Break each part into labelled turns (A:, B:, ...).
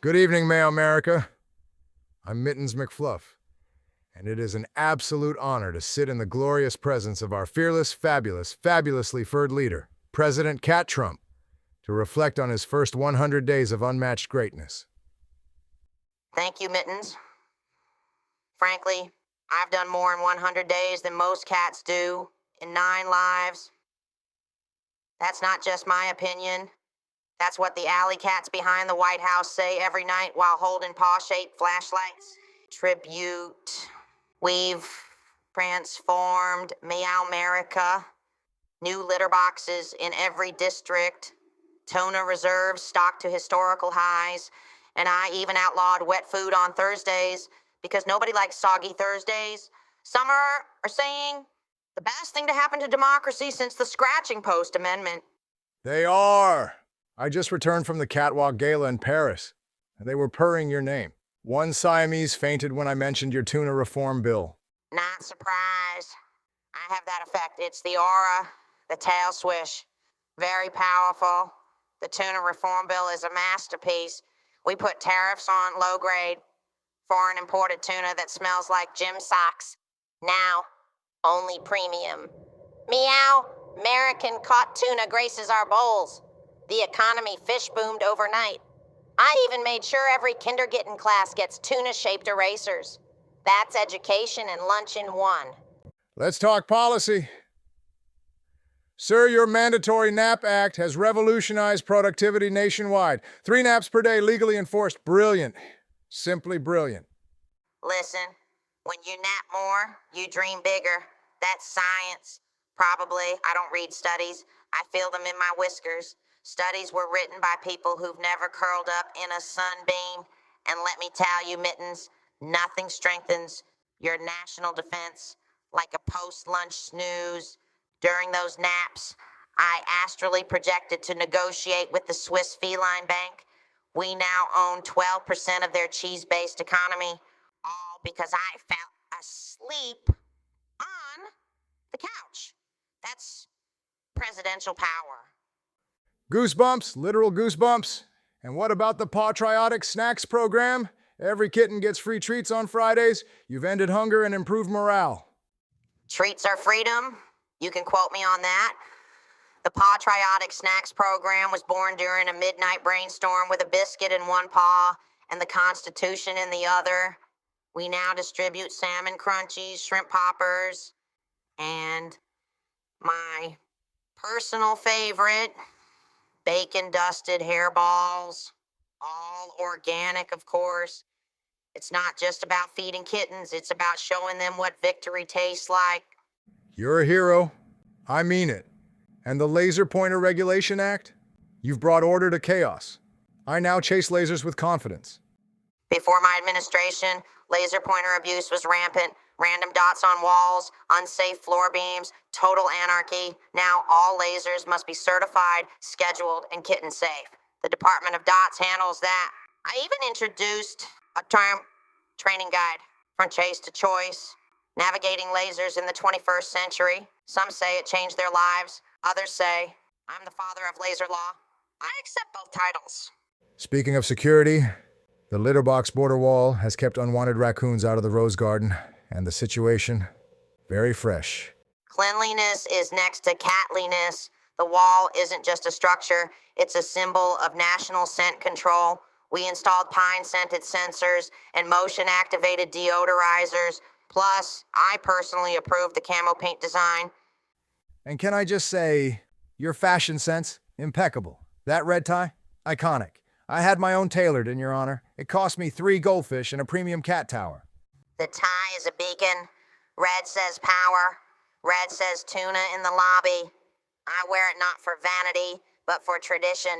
A: Good evening, Mayo America. I'm Mittens McFluff, and it is an absolute honor to sit in the glorious presence of our fearless, fabulous, fabulously furred leader, President Trump, to reflect on his first 100 days of unmatched greatness.
B: Thank you, Mittens. Frankly, I've done more in 100 days than most cats do in 9 lives. That's not just my opinion. That's what the alley cats behind the White House say every night while holding paw-shaped flashlights. Tribute. We've transformed Meow America. New litter boxes in every district. Tuna reserves stocked to historical highs. And I even outlawed wet food on Thursdays because nobody likes soggy Thursdays. Some are saying the best thing to happen to democracy since the scratching post amendment.
A: They are. I just returned from the Catwalk Gala in Paris, and they were purring your name. One Siamese fainted when I mentioned your tuna reform bill.
B: Not surprised. I have that effect. It's the aura, the tail swish. Very powerful. The tuna reform bill is a masterpiece. We put tariffs on low-grade, foreign imported tuna that smells like gym socks. Now, only premium. Meow, American caught tuna graces our bowls. The economy fish boomed overnight. I even made sure every kindergarten class gets tuna-shaped erasers. That's education and lunch in one.
A: Let's talk policy. Sir, your mandatory nap act has revolutionized productivity nationwide. 3 naps per day legally enforced. Brilliant. Simply brilliant.
B: Listen, when you nap more, you dream bigger. That's science. Probably. I don't read studies. I feel them in my whiskers. Studies were written by people who've never curled up in a sunbeam. And let me tell you, Mittens, nothing strengthens your national defense like a post-lunch snooze. During those naps, I astrally projected to negotiate with the Swiss Feline Bank. We now own 12% of their cheese-based economy, all because I fell asleep on the couch. That's presidential power.
A: Goosebumps, literal goosebumps. And what about the patriotic snacks program? Every kitten gets free treats on Fridays. You've ended hunger and improved morale.
B: Treats are freedom. You can quote me on that. The patriotic snacks program was born during a midnight brainstorm with a biscuit in one paw and the Constitution in the other. We now distribute salmon crunchies, shrimp poppers, and my personal favorite, bacon-dusted hairballs, all organic, of course. It's not just about feeding kittens, it's about showing them what victory tastes like.
A: You're a hero. I mean it. And the Laser Pointer Regulation Act? You've brought order to chaos. I now chase lasers with confidence.
B: Before my administration, laser pointer abuse was rampant. Random dots on walls, unsafe floor beams, total anarchy. Now all lasers must be certified, scheduled, and kitten safe. The Department of Dots handles that. I even introduced a term training guide from chase to choice, navigating lasers in the 21st century. Some say it changed their lives. Others say I'm the father of laser law. I accept both titles.
A: Speaking of security, the litter box border wall has kept unwanted raccoons out of the rose garden, and the situation, very fresh.
B: Cleanliness is next to catliness. The wall isn't just a structure, it's a symbol of national scent control. We installed pine-scented sensors and motion-activated deodorizers. Plus, I personally approved the camo paint design.
A: And can I just say, your fashion sense, impeccable. That red tie, iconic. I had my own tailored, in your honor. It cost me 3 goldfish and a premium cat tower.
B: The tie is a beacon. Red says power. Red says tuna in the lobby. I wear it not for vanity, but for tradition.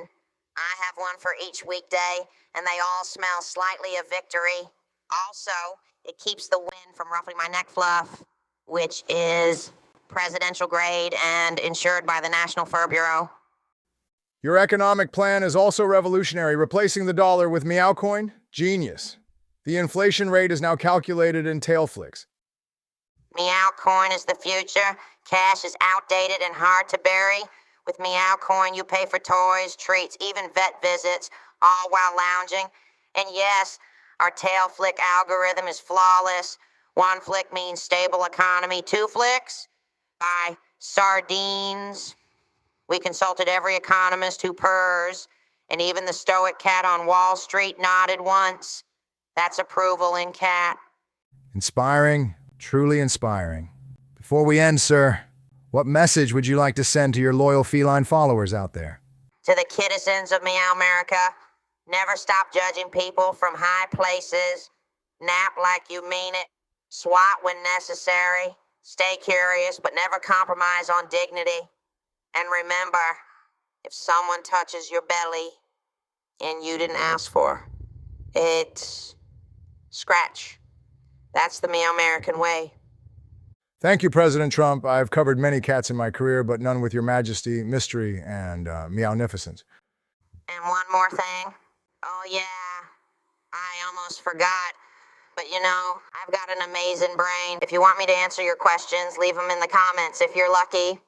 B: I have one for each weekday, and they all smell slightly of victory. Also, it keeps the wind from ruffling my neck fluff, which is presidential grade and insured by the National Fur Bureau.
A: Your economic plan is also revolutionary, replacing the dollar with Meow Coin. Genius. The inflation rate is now calculated in tail flicks.
B: Meow Coin is the future. Cash is outdated and hard to bury. With Meow Coin, you pay for toys, treats, even vet visits, all while lounging. And yes, our tail flick algorithm is flawless. 1 flick means stable economy. 2 flicks? Buy sardines. We consulted every economist who purrs, and even the stoic cat on Wall Street nodded once. That's approval in cat.
A: Inspiring, truly inspiring. Before we end, sir, what message would you like to send to your loyal feline followers out there?
B: To the citizens of Meow America, never stop judging people from high places. Nap like you mean it. Swat when necessary. Stay curious, but never compromise on dignity. And remember, if someone touches your belly and you didn't ask for, it's scratch. That's the Meow American way.
A: Thank you, President Trump. I've covered many cats in my career, but none with your majesty, mystery, and meownificence.
B: And one more thing. Oh, yeah, I almost forgot. But you know, I've got an amazing brain. If you want me to answer your questions, leave them in the comments. If you're lucky,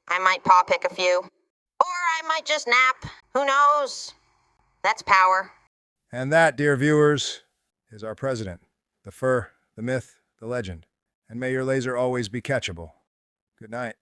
B: I might paw pick a few. Or I might just nap. Who knows? That's power.
A: And that, dear viewers, is our president, the fur, the myth, the legend. And may your laser always be catchable. Good night.